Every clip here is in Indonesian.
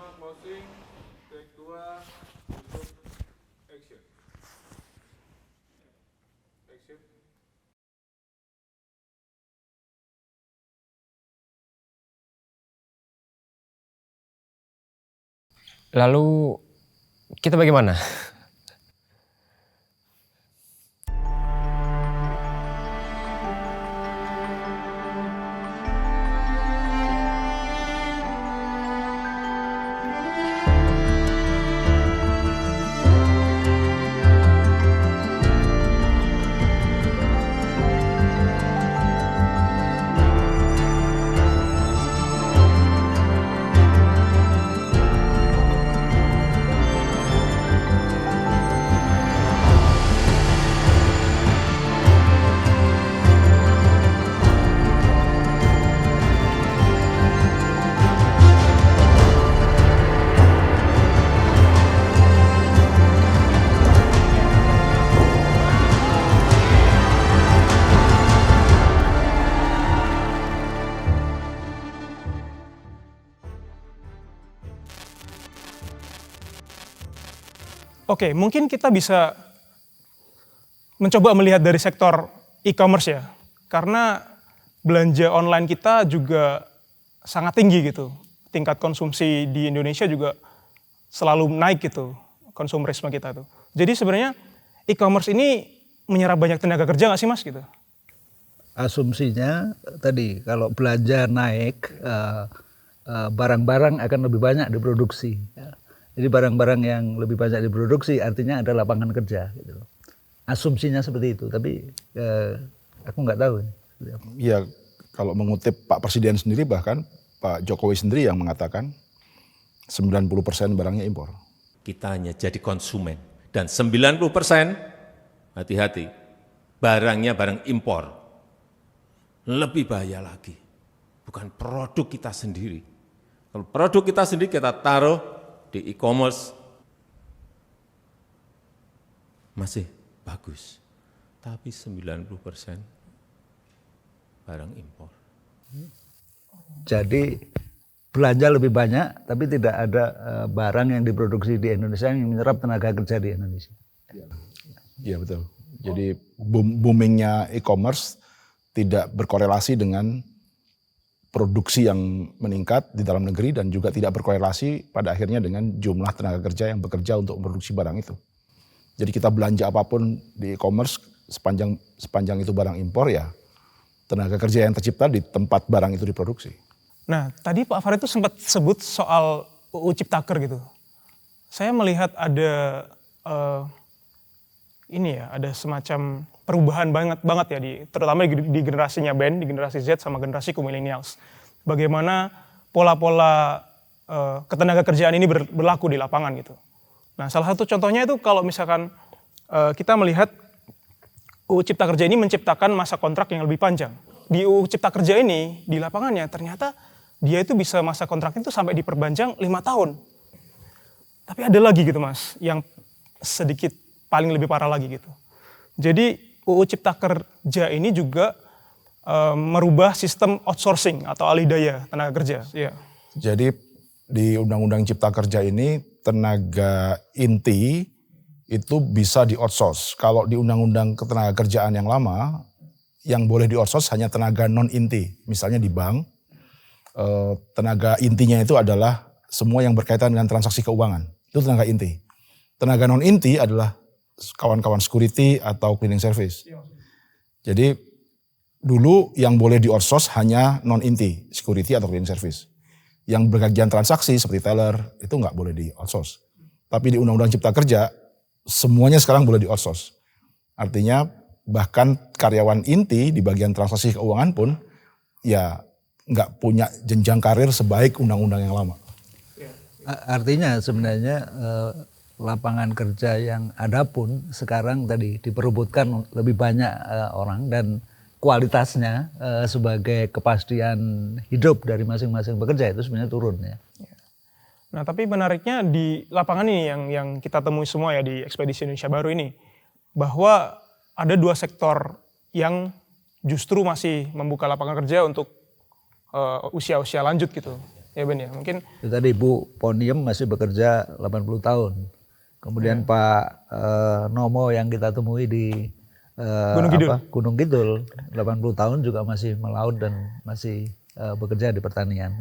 pertama closing, take 2, tutup, action. Action. Lalu kita bagaimana? Oke, mungkin kita bisa mencoba melihat dari sektor e-commerce ya. Karena belanja online kita juga sangat tinggi gitu. Tingkat konsumsi di Indonesia juga selalu naik gitu, konsumerisme kita tuh. Jadi sebenarnya e-commerce ini menyerap banyak tenaga kerja nggak sih Mas gitu? Asumsinya tadi kalau belanja naik, barang-barang akan lebih banyak diproduksi. Jadi barang-barang yang lebih banyak diproduksi artinya ada lapangan kerja. Gitu. Asumsinya seperti itu, tapi aku nggak tahu. Ya, kalau mengutip Pak Presiden sendiri, bahkan Pak Jokowi sendiri yang mengatakan 90% barangnya impor. Kita hanya jadi konsumen. Dan 90% hati-hati, barangnya barang impor. Lebih bahaya lagi, bukan produk kita sendiri. Kalau produk kita sendiri kita taruh di e-commerce, masih bagus. Tapi 90% barang impor. Jadi belanja lebih banyak, tapi tidak ada barang yang diproduksi di Indonesia yang menyerap tenaga kerja di Indonesia. Iya betul. Jadi boomingnya e-commerce tidak berkorelasi dengan produksi yang meningkat di dalam negeri dan juga tidak berkorelasi pada akhirnya dengan jumlah tenaga kerja yang bekerja untuk memproduksi barang itu. Jadi kita belanja apapun di e-commerce sepanjang itu barang impor ya tenaga kerja yang tercipta di tempat barang itu diproduksi. Nah, tadi Pak Farid itu sempat sebut soal UU Ciptaker gitu. Saya melihat ada ada semacam perubahan banget ya terutama di generasinya Ben, di generasi Z sama generasi millennials. Bagaimana pola-pola ketenaga kerjaan ini berlaku di lapangan gitu. Nah, salah satu contohnya itu kalau misalkan kita melihat UU Cipta Kerja ini menciptakan masa kontrak yang lebih panjang. Di UU Cipta Kerja ini di lapangannya ternyata dia itu bisa masa kontraknya itu sampai diperpanjang 5 tahun. Tapi ada lagi gitu Mas, yang sedikit paling lebih parah lagi gitu. Jadi UU Cipta Kerja ini juga merubah sistem outsourcing atau alih daya tenaga kerja. Ya. Jadi di Undang-Undang Cipta Kerja ini tenaga inti itu bisa di-outsource. Kalau di Undang-Undang Ketenagakerjaan yang lama, yang boleh di-outsource hanya tenaga non-inti. Misalnya di bank, tenaga intinya itu adalah semua yang berkaitan dengan transaksi keuangan. Itu tenaga inti. Tenaga non-inti adalah kawan-kawan security atau cleaning service. Jadi dulu yang boleh di-outsource hanya non-inti, security atau cleaning service. Yang berbagian transaksi seperti teller itu nggak boleh di-outsource. Tapi di Undang-Undang Cipta Kerja, semuanya sekarang boleh di-outsource. Artinya bahkan karyawan inti di bagian transaksi keuangan pun ya nggak punya jenjang karir sebaik undang-undang yang lama. Artinya sebenarnya lapangan kerja yang ada pun sekarang tadi diperebutkan lebih banyak orang dan kualitasnya sebagai kepastian hidup dari masing-masing pekerja itu sebenarnya turun ya. Nah tapi menariknya di lapangan ini yang kita temui semua ya di Ekspedisi Indonesia Baru ini, bahwa ada 2 sektor yang justru masih membuka lapangan kerja untuk usia-usia lanjut gitu. Ya Ben ya, mungkin Itu tadi Bu Poniem masih bekerja 80 tahun. Kemudian Pak Nomo yang kita temui di Gunung Kidul. Gunung Kidul 80 tahun juga masih melaut dan masih bekerja di pertanian.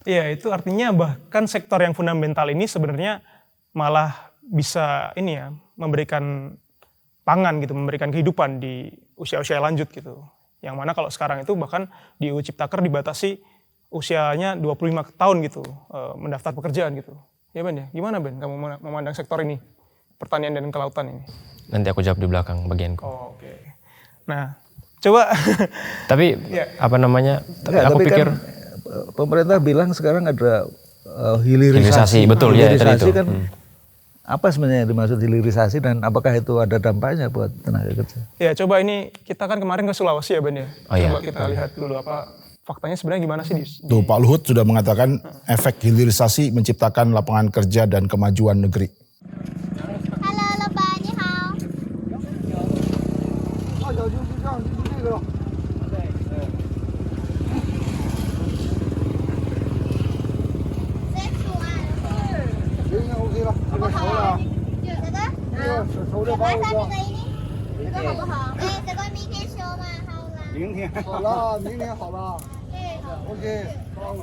iya itu artinya bahkan sektor yang fundamental ini sebenarnya malah bisa ini ya, memberikan pangan gitu, memberikan kehidupan di usia-usia lanjut gitu. Yang mana kalau sekarang itu bahkan di UU Ciptaker dibatasi usianya 25 tahun gitu, mendaftar pekerjaan gitu. Ya Ben ya, gimana Ben kamu memandang sektor ini, pertanian dan kelautan ini? Nanti aku jawab di belakang bagianku. Oh, oke. Nah, coba Tapi Ya. apa namanya? Enggak, aku tapi pikir kan pemerintah bilang sekarang ada hilirisasi. Hilirisasi, betul, ya, tadi Hilirisasi itu. kan apa sebenarnya yang dimaksud hilirisasi dan apakah itu ada dampaknya buat tenaga kerja? ya coba ini kita kan kemarin ke Sulawesi ya Ben ya. Oh, iya. Coba kita lihat dulu apa faktanya sebenarnya gimana sih Tuh Pak Luhut sudah mengatakan efek hilirisasi menciptakan lapangan kerja dan kemajuan negeri. Hello， 老板你好。好不好？有这个，有白上面的ini，这个好不好？哎，这个明天修嘛，好啦。明天好了，明天好了对，好。 ，OK，好了。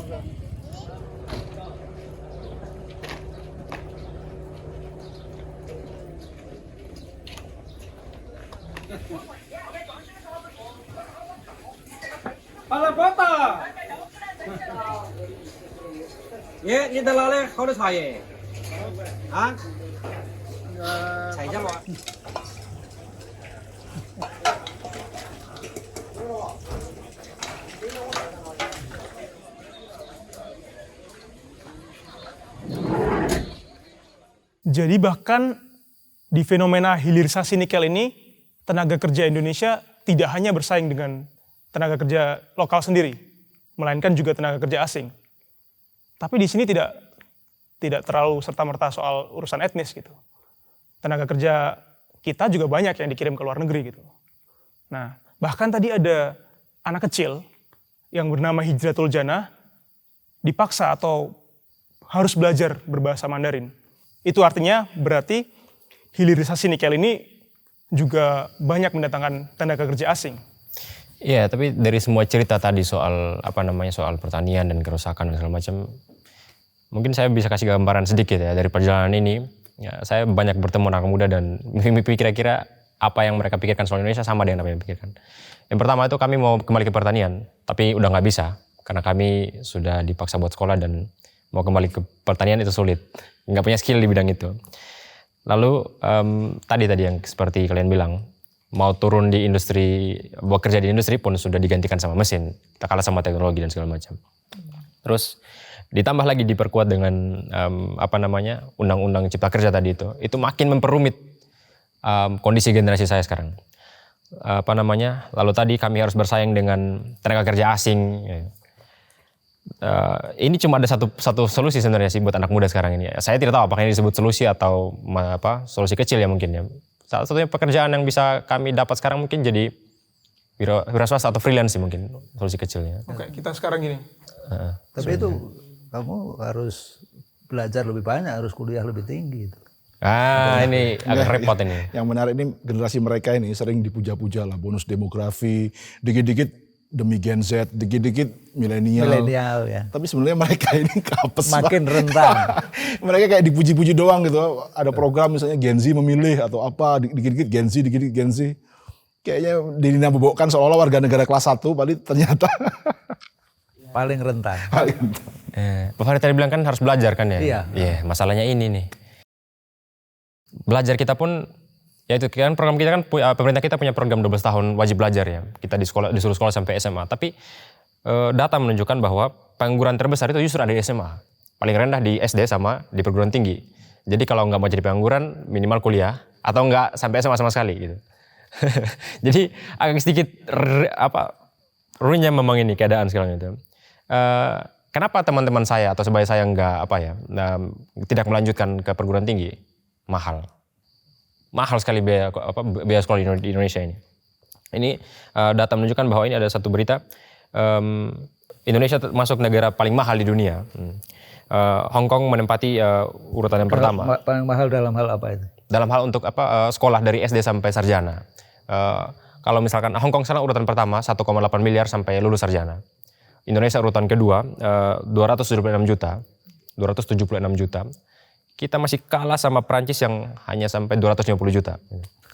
好了，报道。耶，你得拿的好的茶叶。啊？采下吧。 Jadi bahkan di fenomena hilirisasi nikel ini, tenaga kerja Indonesia tidak hanya bersaing dengan tenaga kerja lokal sendiri, melainkan juga tenaga kerja asing. Tapi di sini tidak terlalu serta-merta soal urusan etnis gitu. Tenaga kerja kita juga banyak yang dikirim ke luar negeri gitu. Nah, bahkan tadi ada anak kecil yang bernama Hijratul Jannah dipaksa atau harus belajar berbahasa Mandarin. Itu artinya berarti hilirisasi nikel ini juga banyak mendatangkan tenaga kerja asing. Iya, tapi dari semua cerita tadi soal soal pertanian dan kerusakan dan segala macam, mungkin saya bisa kasih gambaran sedikit ya dari perjalanan ini. Ya, saya banyak bertemu anak muda dan kira-kira apa yang mereka pikirkan soal Indonesia sama dengan apa yang pikirkan. Yang pertama itu kami mau kembali ke pertanian, tapi udah nggak bisa karena kami sudah dipaksa buat sekolah dan mau kembali ke pertanian itu sulit, nggak punya skill di bidang itu. Lalu tadi yang seperti kalian bilang, mau turun di industri, bekerja di industri pun sudah digantikan sama mesin, tak kalah sama teknologi dan segala macam. Terus ditambah lagi diperkuat dengan undang-undang Cipta Kerja tadi itu makin memperumit kondisi generasi saya sekarang. Lalu tadi kami harus bersaing dengan tenaga kerja asing. Ya. Ini cuma ada satu solusi sebenarnya sih buat anak muda sekarang ini. Saya tidak tahu apakah ini disebut solusi atau solusi kecil ya mungkin ya. Salah satunya pekerjaan yang bisa kami dapat sekarang mungkin jadi wira swasta atau freelance sih mungkin solusi kecilnya. Oke, kita sekarang gini. Tapi itu kamu harus belajar lebih banyak, harus kuliah lebih tinggi. Ini agak repot ini. Yang menarik ini generasi mereka ini sering dipuja-puja lah, bonus demografi, dikit-dikit demi Gen Z, dikit-dikit milenial. Milenial ya. Tapi sebenarnya mereka ini kapes Makin banget. rentan. Mereka kayak dipuji-puji doang gitu. Ada program misalnya Gen Z memilih atau apa, dikit-dikit Gen Z, dikit-dikit Gen Z. Kayaknya dinabobokkan seolah-olah warga negara kelas 1, padahal ternyata Paling rentan. Pak Farid tadi bilang kan harus belajar kan ya? Iya. Masalahnya ini nih. Belajar kita pun, ya itu kan program kita kan, pemerintah kita punya program 12 tahun wajib belajar ya. Kita disuruh sekolah sampai SMA. Tapi data menunjukkan bahwa pengangguran terbesar itu justru ada di SMA. Paling rendah di SD sama di perguruan tinggi. Jadi kalau nggak mau jadi pengangguran, minimal kuliah. Atau nggak sampai SMA sama sekali gitu. Jadi agak sedikit runyam memang ini keadaan sekarang itu. Kenapa teman-teman saya atau sebaya saya tidak melanjutkan ke perguruan tinggi? Mahal sekali biaya sekolah di Indonesia ini. Ini data menunjukkan bahwa ini ada satu berita, Indonesia masuk negara paling mahal di dunia. Hong Kong menempati urutan yang pertama. Paling mahal dalam hal apa itu? Dalam hal untuk sekolah dari SD sampai sarjana. Kalau misalkan Hong Kong sekarang urutan pertama 1,8 miliar sampai lulus sarjana. Indonesia urutan kedua 276 juta. Kita masih kalah sama Prancis yang hanya sampai 250 juta.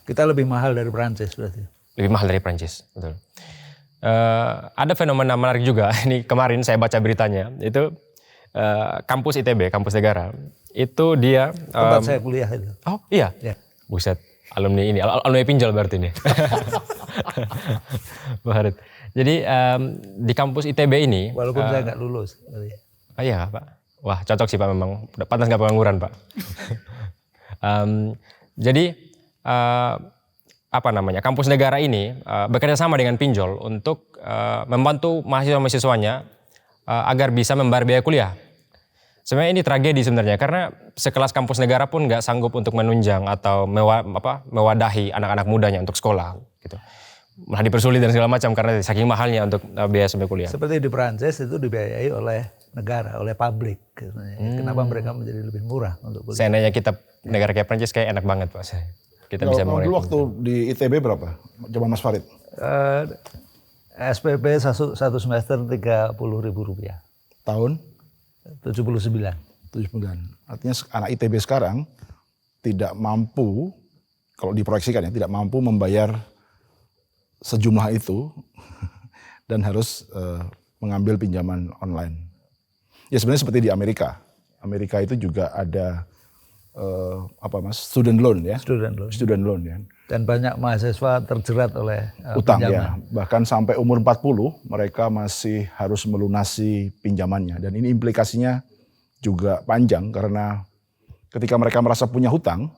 Kita lebih mahal dari Prancis berarti. Lebih mahal dari Prancis, betul. Ada fenomena menarik juga. Ini kemarin saya baca beritanya. Itu kampus ITB, kampus negara. Itu dia Tempat saya kuliah itu. Oh iya? Ya. Buset, alumni ini, alumni pinjol berarti ini. Baharit. Jadi di kampus ITB ini. Walaupun saya nggak lulus. Iya Pak. Wah cocok sih Pak memang. Pantas nggak pengangguran Pak. Jadi kampus negara ini bekerja sama dengan pinjol untuk membantu mahasiswa-mahasiswanya agar bisa membayar biaya kuliah. Sebenarnya ini tragedi sebenarnya karena sekelas kampus negara pun nggak sanggup untuk menunjang atau mewadahi anak-anak mudanya untuk sekolah gitu. Malah dipersulit dan segala macam karena saking mahalnya untuk biaya sampai kuliah. Seperti di Prancis itu dibiayai oleh negara, oleh publik. Kenapa mereka menjadi lebih murah untuk kuliah? Seandainya kita negara kayak Prancis kayak enak banget Pak. Kita bisa dulu waktu di ITB berapa? Coba Mas Farid. SPP satu semester Rp30.000. Tahun? 79. Artinya anak ITB sekarang tidak mampu, kalau diproyeksikan ya, tidak mampu membayar sejumlah itu dan harus mengambil pinjaman online. Ya sebenarnya seperti di Amerika. Amerika itu juga ada student loan ya. Student loan ya. Dan banyak mahasiswa terjerat oleh utang pinjaman. ya. Bahkan sampai umur 40 mereka masih harus melunasi pinjamannya. Dan ini implikasinya juga panjang karena ketika mereka merasa punya hutang,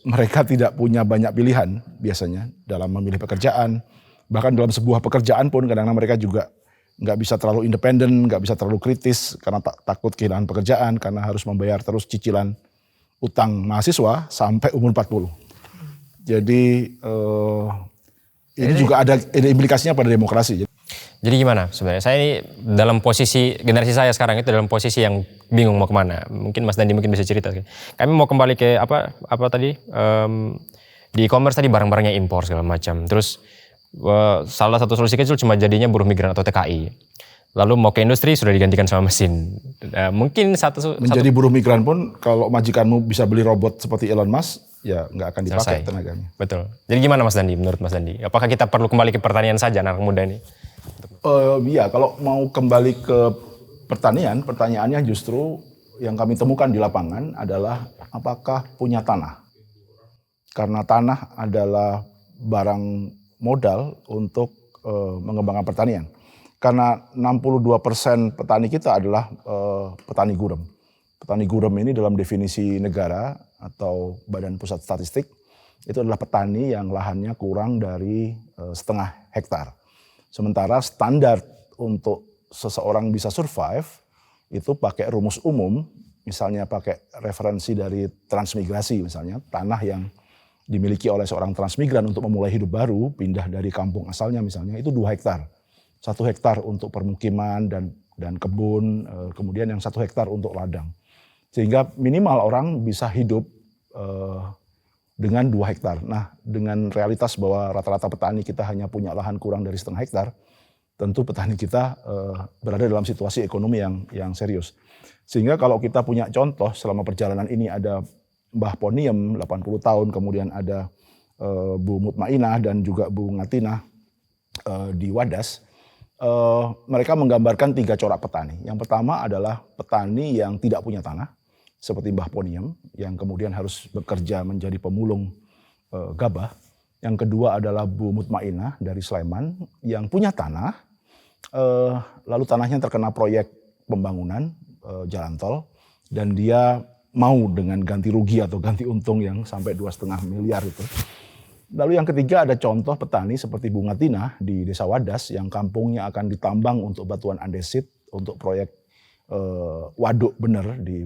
mereka tidak punya banyak pilihan biasanya dalam memilih pekerjaan. Bahkan dalam sebuah pekerjaan pun kadang-kadang mereka juga nggak bisa terlalu independen, nggak bisa terlalu kritis karena takut kehilangan pekerjaan karena harus membayar terus cicilan utang mahasiswa sampai umur 40. Jadi ini juga ada implikasinya pada demokrasi. Jadi gimana sebenarnya? Saya ini dalam posisi, generasi saya sekarang itu dalam posisi yang bingung mau kemana. Mungkin Mas Dandi mungkin bisa cerita. Kami mau kembali ke apa tadi, di e-commerce tadi barang-barangnya impor segala macam. Terus salah satu solusi kecil cuma jadinya buruh migran atau TKI. Lalu mau ke industri sudah digantikan sama mesin. Mungkin menjadi buruh migran pun kalau majikanmu bisa beli robot seperti Elon Musk, ya nggak akan dipakai tenaganya. Betul. Jadi gimana Mas Dandi, menurut Mas Dandi? Apakah kita perlu kembali ke pertanian saja anak muda ini? Iya, kalau mau kembali ke pertanian, pertanyaannya justru yang kami temukan di lapangan adalah apakah punya tanah? Karena tanah adalah barang modal untuk mengembangkan pertanian. Karena 62% petani kita adalah petani gurem. Petani gurem ini dalam definisi negara atau Badan Pusat Statistik itu adalah petani yang lahannya kurang dari setengah hektar. Sementara standar untuk seseorang bisa survive itu pakai rumus umum, misalnya pakai referensi dari transmigrasi misalnya, tanah yang dimiliki oleh seorang transmigran untuk memulai hidup baru, pindah dari kampung asalnya misalnya, itu 2 hektar. 1 hektar untuk permukiman dan kebun, kemudian yang 1 hektar untuk ladang. Sehingga minimal orang bisa hidup dengan 2 hektar. Nah, dengan realitas bahwa rata-rata petani kita hanya punya lahan kurang dari setengah hektar, tentu petani kita berada dalam situasi ekonomi yang serius. Sehingga kalau kita punya contoh selama perjalanan ini ada Mbah Poniem 80 tahun, kemudian ada Bu Mutmainah dan juga Bu Ngatinah di Wadas, mereka menggambarkan 3 corak petani. Yang pertama adalah petani yang tidak punya tanah, seperti Mbah Poniem, yang kemudian harus bekerja menjadi pemulung gabah. Yang kedua adalah Bu Mutmainah dari Sleman, yang punya tanah, lalu tanahnya terkena proyek pembangunan jalan tol, dan dia mau dengan ganti rugi atau ganti untung yang sampai 2,5 miliar itu. Lalu yang ketiga ada contoh petani seperti Bu Ngatinah di Desa Wadas yang kampungnya akan ditambang untuk batuan andesit untuk proyek waduk bener di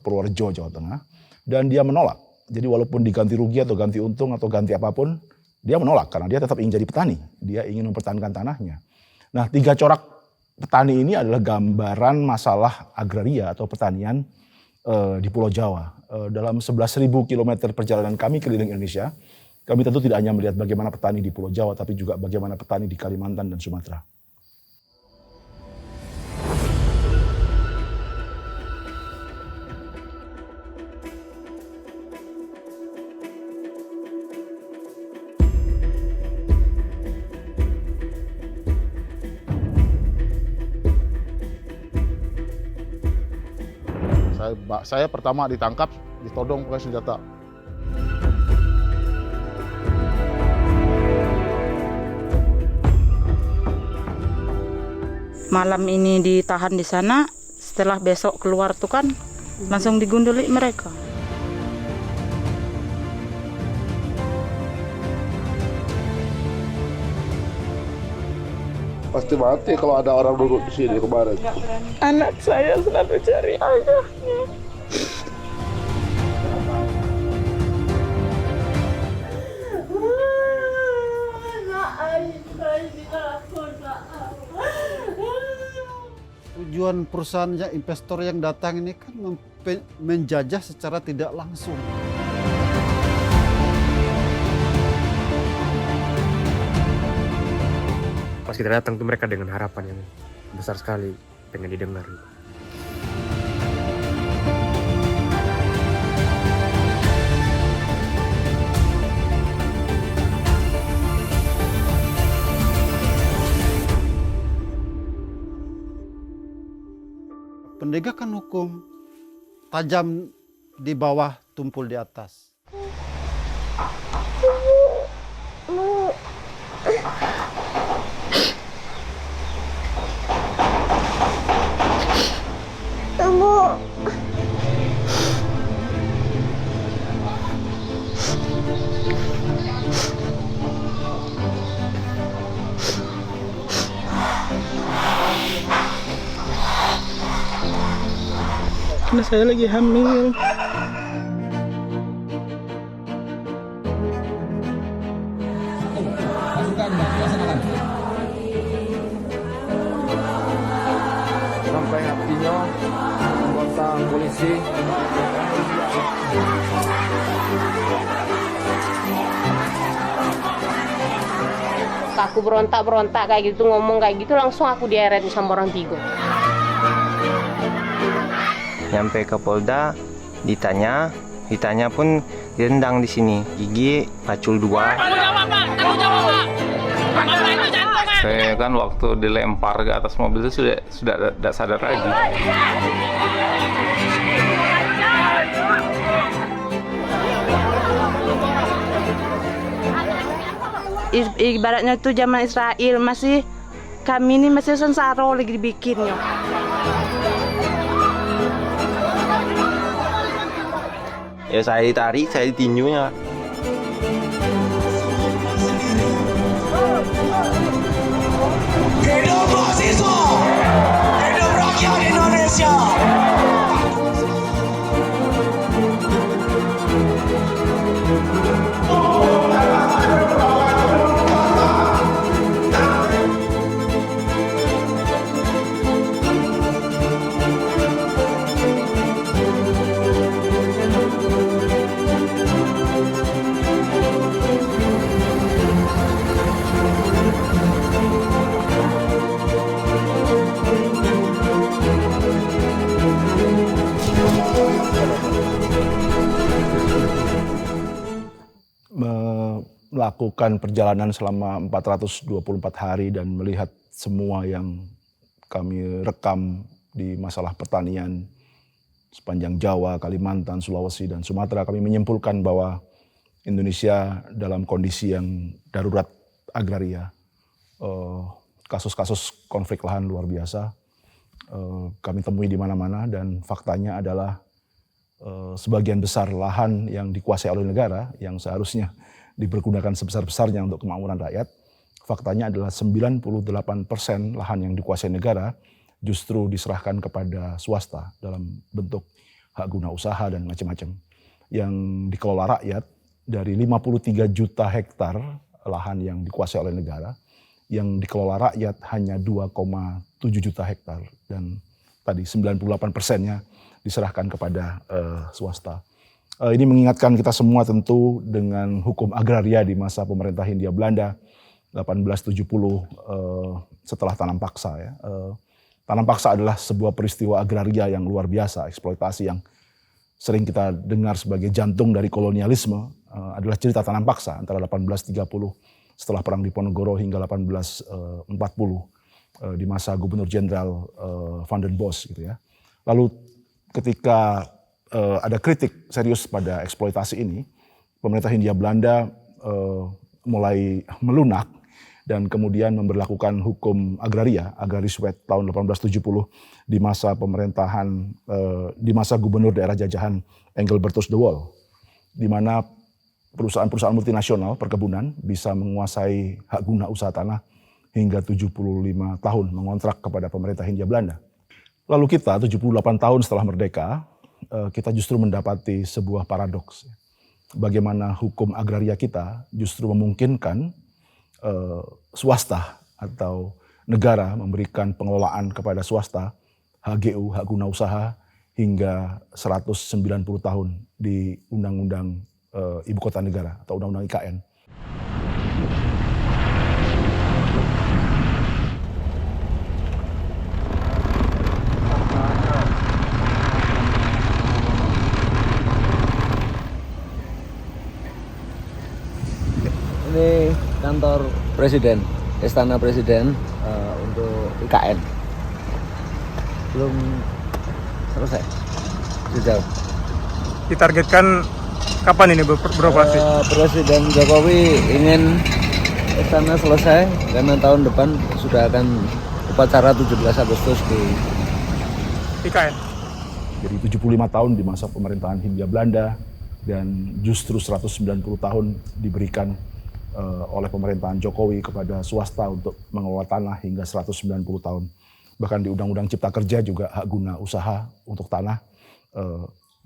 Purworejo, Jawa Tengah. Dan dia menolak. Jadi walaupun diganti rugi atau ganti untung atau ganti apapun, dia menolak karena dia tetap ingin jadi petani. Dia ingin mempertahankan tanahnya. Nah, 3 corak petani ini adalah gambaran masalah agraria atau pertanian di Pulau Jawa. Dalam 11.000 kilometer perjalanan kami keliling Indonesia, kami tentu tidak hanya melihat bagaimana petani di Pulau Jawa, tapi juga bagaimana petani di Kalimantan dan Sumatera. Saya pertama ditangkap, ditodong pakai senjata. Malam ini ditahan di sana, setelah besok keluar tuh kan langsung digunduli mereka. Pasti mati kalau ada orang duduk di sini kemarin. Anak saya selalu cari ayahnya. Tujuan perusahaan investor yang datang ini kan menjajah secara tidak langsung. Pas kita datang tuh mereka dengan harapan yang besar sekali, pengen didengar. Pendegakan hukum tajam di bawah, tumpul di atas. Karena saya lagi hamil. Sampai apinya anggota polisi. Aku berontak kayak gitu, ngomong kayak gitu, langsung aku dieret sama orang 3. Nyampe ke Polda, ditanya pun direndang di sini, gigi macul 2. Saya kan waktu dilempar ke atas mobil itu sudah tidak sadar lagi. Ibaratnya itu zaman Israel kami ini masih sensaro lagi dibikinnya. Ya saya ditarik, saya ditinjunya. Hidup mahasiswa! Hidup rakyat Indonesia! Melakukan perjalanan selama 424 hari dan melihat semua yang kami rekam di masalah pertanian sepanjang Jawa, Kalimantan, Sulawesi, dan Sumatera, kami menyimpulkan bahwa Indonesia dalam kondisi yang darurat agraria. Kasus-kasus konflik lahan luar biasa kami temui di mana-mana, dan faktanya adalah sebagian besar lahan yang dikuasai oleh negara yang seharusnya dipergunakan sebesar-besarnya untuk kemakmuran rakyat, faktanya adalah 98% lahan yang dikuasai negara justru diserahkan kepada swasta dalam bentuk hak guna usaha dan macam-macam. Yang dikelola rakyat dari 53 juta hektar lahan yang dikuasai oleh negara, yang dikelola rakyat hanya 2,7 juta hektar dan tadi 98%-nya diserahkan kepada swasta. Ini mengingatkan kita semua tentu dengan hukum agraria di masa pemerintah Hindia Belanda 1870 setelah tanam paksa ya. Tanam paksa adalah sebuah peristiwa agraria yang luar biasa, eksploitasi yang sering kita dengar sebagai jantung dari kolonialisme adalah cerita tanam paksa antara 1830 setelah Perang Diponegoro hingga 1840 di masa Gubernur Jenderal Van den Bosch gitu ya. Lalu ketika ada kritik serius pada eksploitasi ini, pemerintah Hindia Belanda mulai melunak dan kemudian memberlakukan hukum agraria, Agrariswet tahun 1870 di masa pemerintahan di masa Gubernur daerah jajahan Engelbertus de Waal, di mana perusahaan-perusahaan multinasional perkebunan bisa menguasai hak guna usaha tanah hingga 75 tahun mengontrak kepada pemerintah Hindia Belanda. Lalu kita 78 tahun setelah merdeka, kita justru mendapati sebuah paradoks. Bagaimana hukum agraria kita justru memungkinkan swasta atau negara memberikan pengelolaan kepada swasta, HGU, hak guna usaha, hingga 190 tahun di Undang-Undang Ibu Kota Negara atau Undang-Undang IKN. Ini kantor Presiden, Istana Presiden untuk IKN. Belum selesai, sejauh. Ditargetkan kapan ini beroperasi? Presiden Jokowi ingin istana selesai karena tahun depan sudah akan upacara 17 Agustus di IKN. Jadi 75 tahun di masa pemerintahan Hindia Belanda dan justru 190 tahun diberikan oleh pemerintahan Jokowi kepada swasta untuk mengelola tanah hingga 190 tahun. Bahkan di Undang-Undang Cipta Kerja juga hak guna usaha untuk tanah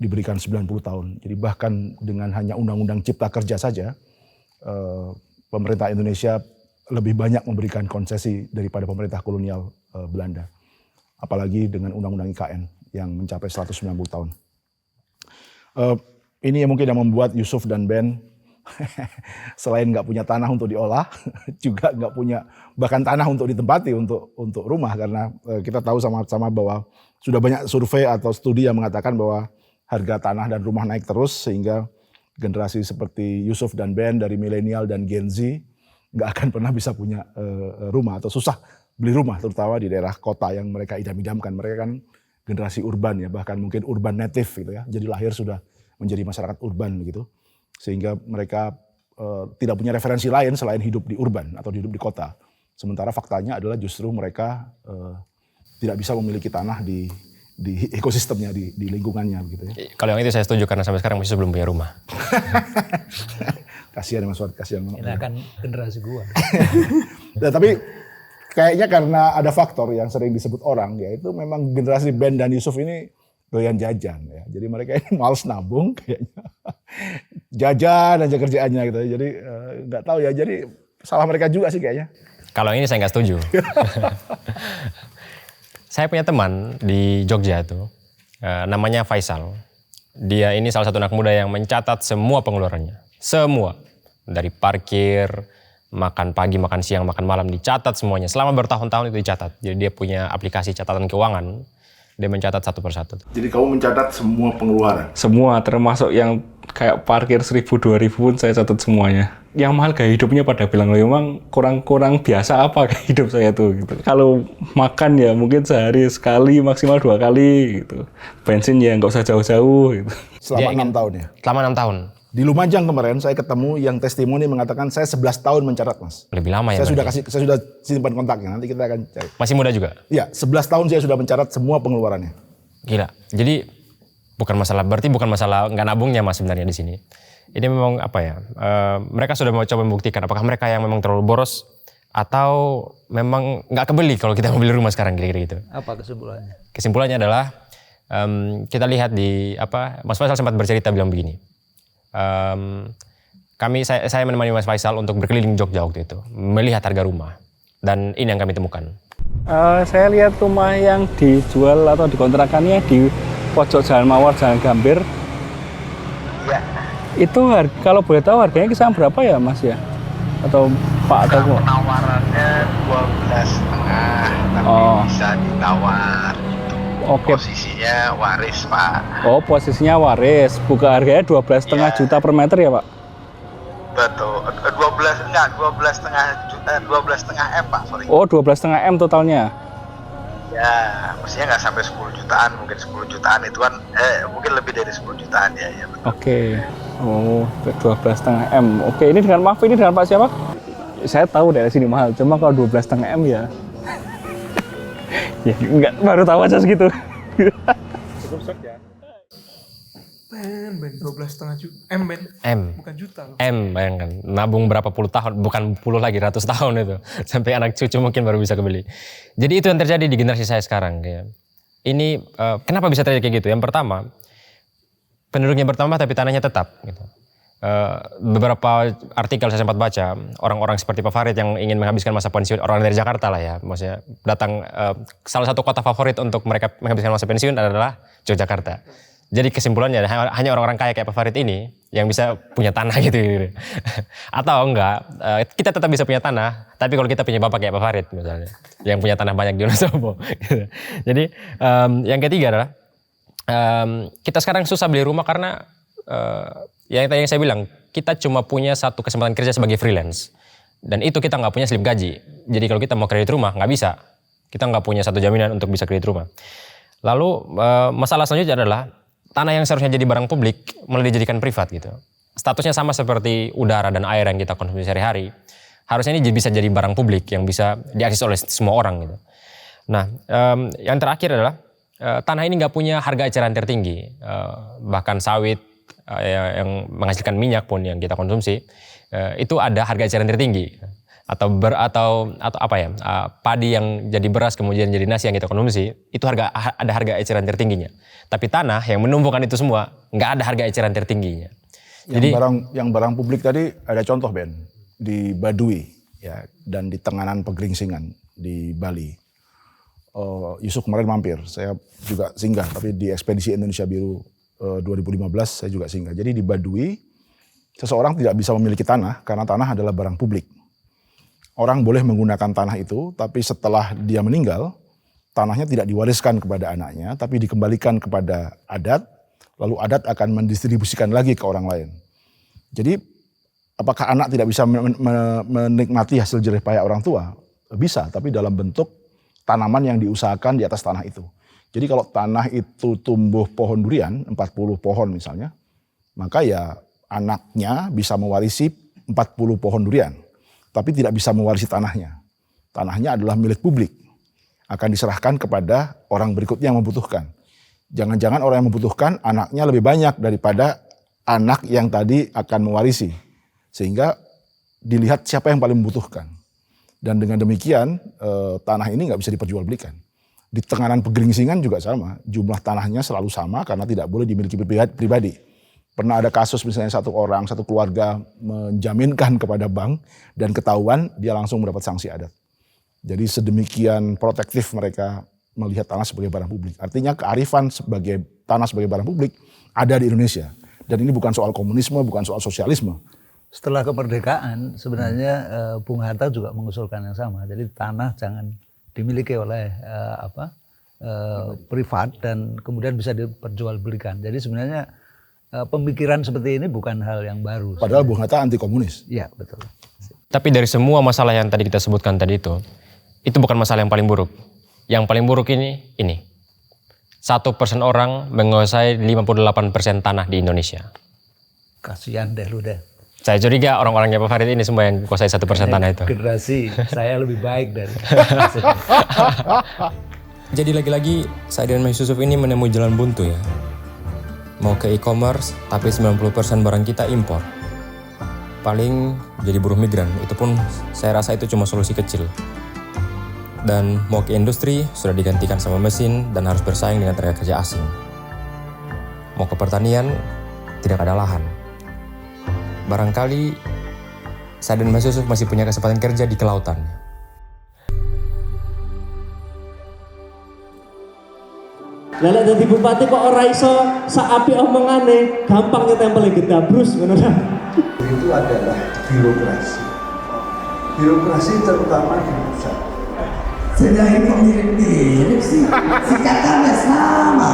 diberikan 90 tahun. Jadi bahkan dengan hanya Undang-Undang Cipta Kerja saja, pemerintah Indonesia lebih banyak memberikan konsesi daripada pemerintah kolonial Belanda. Apalagi dengan Undang-Undang IKN yang mencapai 190 tahun. Ini yang mungkin yang membuat Yusuf dan Ben selain nggak punya tanah untuk diolah, juga nggak punya bahkan tanah untuk ditempati untuk rumah, karena kita tahu sama-sama bahwa sudah banyak survei atau studi yang mengatakan bahwa harga tanah dan rumah naik terus sehingga generasi seperti Yusuf dan Ben dari milenial dan Gen Z nggak akan pernah bisa punya rumah atau susah beli rumah, terutama di daerah kota yang mereka idam-idamkan. Mereka kan generasi urban ya, bahkan mungkin urban native gitu ya, jadi lahir sudah menjadi masyarakat urban gitu. Sehingga mereka tidak punya referensi lain selain hidup di urban atau hidup di kota. Sementara faktanya adalah justru mereka tidak bisa memiliki tanah di ekosistemnya, di lingkungannya begitu ya. Kalau yang itu saya setuju karena sampai sekarang masih belum punya rumah. Kasihan Mas Wad, kasihan. Ini akan generasi gua. Nah, tapi kayaknya karena ada faktor yang sering disebut orang, yaitu memang generasi Ben dan Yusuf ini doyan jajan ya. Jadi mereka ini males nabung kayaknya. Jajan aja kerjaannya gitu. Jadi nggak tahu ya. Jadi salah mereka juga sih kayaknya. Kalau ini saya nggak setuju. Saya punya teman di Jogja itu, namanya Faisal. Dia ini salah satu anak muda yang mencatat semua pengeluarannya. Semua. Dari parkir, makan pagi, makan siang, makan malam, dicatat semuanya. Selama bertahun-tahun itu dicatat. Jadi dia punya aplikasi catatan keuangan. Dia mencatat satu persatu. Jadi kamu mencatat semua pengeluaran? Semua, termasuk yang kayak parkir 1.000-2.000 pun saya catat semuanya. Yang mahal gaya hidupnya pada bilang, memang kurang biasa apa gaya hidup saya tuh gitu. Kalau makan ya mungkin sehari sekali, maksimal 2 kali gitu. Bensin ya nggak usah jauh-jauh gitu. Selama 6 tahun ya? Selama 6 tahun. Di Lumajang kemarin saya ketemu yang testimoni mengatakan saya 11 tahun mencatat Mas. Lebih lama ya? Saya sudah simpan kontaknya, nanti kita akan cari. Masih muda juga? Iya, 11 tahun saya sudah mencatat semua pengeluarannya. Gila, jadi berarti bukan masalah nggak nabungnya Mas sebenarnya di sini. Ini memang apa ya, mereka sudah mau coba membuktikan apakah mereka yang memang terlalu boros atau memang nggak kebeli kalau kita mau beli rumah sekarang kira-kira gitu. Apa kesimpulannya? Kesimpulannya adalah kita lihat di Mas Faisal sempat bercerita bilang begini. Saya menemani Mas Faisal untuk berkeliling Jogja waktu itu, melihat harga rumah. Dan ini yang kami temukan. Saya lihat rumah yang dijual atau dikontrakannya di pojok Jalan Mawar, Jalan Gambir. Ya. Itu kalau boleh tahu harganya kisaran berapa ya Mas ya? Atau Pak atau Bu? Penawarannya 12,5, tapi bisa ditawar. Oke. Posisinya waris Pak. Oh, posisinya waris. Buka harganya 12,5 juta per meter ya Pak? Betul. 12,5 M Pak, sorry. Oh, 12,5 M totalnya. Ya, mestinya nggak sampai 10 jutaan, mungkin 10 jutaan itu kan, mungkin lebih dari 10 jutaan ya, ya betul. Oke. Oh, 12,5 M. Oke, ini dengan maaf, ini dengan Pak siapa? Saya tahu dari sini mahal, cuma kalau 12,5 M ya. Ya, enggak, baru tahu aja segitu. Cukup shock ya. Ben 12,5 juta. M, Ben. M. Bukan juta loh. M, bayangkan. Nabung berapa puluh tahun, bukan puluh lagi, ratus tahun itu. Sampai anak cucu mungkin baru bisa kebeli. Jadi itu yang terjadi di generasi saya sekarang. Ya. Ini kenapa bisa terjadi kayak gitu? Yang pertama, penduduknya bertambah tapi tanahnya tetap. Gitu. Beberapa artikel saya sempat baca, orang-orang seperti Pak Farid yang ingin menghabiskan masa pensiun, orang dari Jakarta lah ya, maksudnya datang, salah satu kota favorit untuk mereka menghabiskan masa pensiun adalah Yogyakarta. Jadi kesimpulannya hanya orang-orang kaya kayak Pak Farid ini yang bisa punya tanah gitu. Atau enggak, kita tetap bisa punya tanah, tapi kalau kita punya bapak kayak Pak Farid misalnya, yang punya tanah banyak di Wonosobo. Gitu. Jadi yang ketiga adalah kita sekarang susah beli rumah karena yang tadi yang saya bilang, kita cuma punya satu kesempatan kerja sebagai freelance. Dan itu kita nggak punya slip gaji. Jadi kalau kita mau kredit rumah, nggak bisa. Kita nggak punya satu jaminan untuk bisa kredit rumah. Lalu masalah selanjutnya adalah, tanah yang seharusnya jadi barang publik malah dijadikan privat gitu. Statusnya sama seperti udara dan air yang kita konsumsi sehari-hari. Harusnya ini bisa jadi barang publik yang bisa diakses oleh semua orang gitu. Nah, yang terakhir adalah tanah ini nggak punya harga eceran tertinggi. Bahkan sawit yang menghasilkan minyak pun yang kita konsumsi itu ada harga eceran tertinggi. Atau apa ya, padi yang jadi beras kemudian jadi nasi yang kita konsumsi itu ada harga eceran tertingginya. Tapi tanah yang menumbuhkan itu semua nggak ada harga eceran tertingginya. Yang barang publik tadi ada contoh Ben di Baduy ya, dan di Tenganan Pegeringsingan di Bali. Yusuf kemarin mampir, saya juga singgah, tapi di ekspedisi Indonesia Biru 2015 saya juga singgah. Jadi di Baduy seseorang tidak bisa memiliki tanah karena tanah adalah barang publik. Orang boleh menggunakan tanah itu, tapi setelah dia meninggal, tanahnya tidak diwariskan kepada anaknya, tapi dikembalikan kepada adat, lalu adat akan mendistribusikan lagi ke orang lain. Jadi, apakah anak tidak bisa menikmati hasil jerih payah orang tua? Bisa, tapi dalam bentuk tanaman yang diusahakan di atas tanah itu. Jadi kalau tanah itu tumbuh pohon durian, 40 pohon misalnya, maka ya anaknya bisa mewarisi 40 pohon durian. Tapi tidak bisa mewarisi tanahnya. Tanahnya adalah milik publik. Akan diserahkan kepada orang berikutnya yang membutuhkan. Jangan-jangan orang yang membutuhkan anaknya lebih banyak daripada anak yang tadi akan mewarisi. Sehingga dilihat siapa yang paling membutuhkan. Dan dengan demikian tanah ini nggak bisa diperjualbelikan. Di Tenganan Pegeringsingan juga sama. Jumlah tanahnya selalu sama karena tidak boleh dimiliki pribadi. Pernah ada kasus misalnya satu orang, satu keluarga menjaminkan kepada bank dan ketahuan dia langsung mendapat sanksi adat. Jadi sedemikian protektif mereka melihat tanah sebagai barang publik. Artinya kearifan sebagai tanah sebagai barang publik ada di Indonesia. Dan ini bukan soal komunisme, bukan soal sosialisme. Setelah kemerdekaan sebenarnya Bung Hatta juga mengusulkan yang sama. Jadi tanah jangan dimiliki oleh privat dan kemudian bisa diperjualbelikan. Jadi sebenarnya pemikiran seperti ini bukan hal yang baru. Padahal Bung Hatta anti komunis. Iya, betul. Tapi dari semua masalah yang tadi kita sebutkan tadi itu bukan masalah yang paling buruk. Yang paling buruk ini. 1% orang menguasai 58% tanah di Indonesia. Kasihan deh lu deh. Saya curiga orang-orangnya Pak Farid ini semua yang menguasai 1% tanah itu. Generasi saya lebih baik dari. Jadi lagi-lagi saya dan Mas Yusuf ini menemui jalan buntu ya. Mau ke e-commerce, tapi 90% barang kita impor. Paling jadi buruh migran, itu pun saya rasa itu cuma solusi kecil. Dan mau ke industri, sudah digantikan sama mesin dan harus bersaing dengan tenaga kerja asing. Mau ke pertanian, tidak ada lahan. Barangkali saya dan Mas Yusuf masih punya kesempatan kerja di kelautan. Lelek dadi bupati kok ora iso saapi omongane, gampang nyetempel gedabrus ngono ta. Itu adalah birokrasi. Birokrasi terutama di pusat. Saya ini kok mirip-mirip sih, singkatannya sama.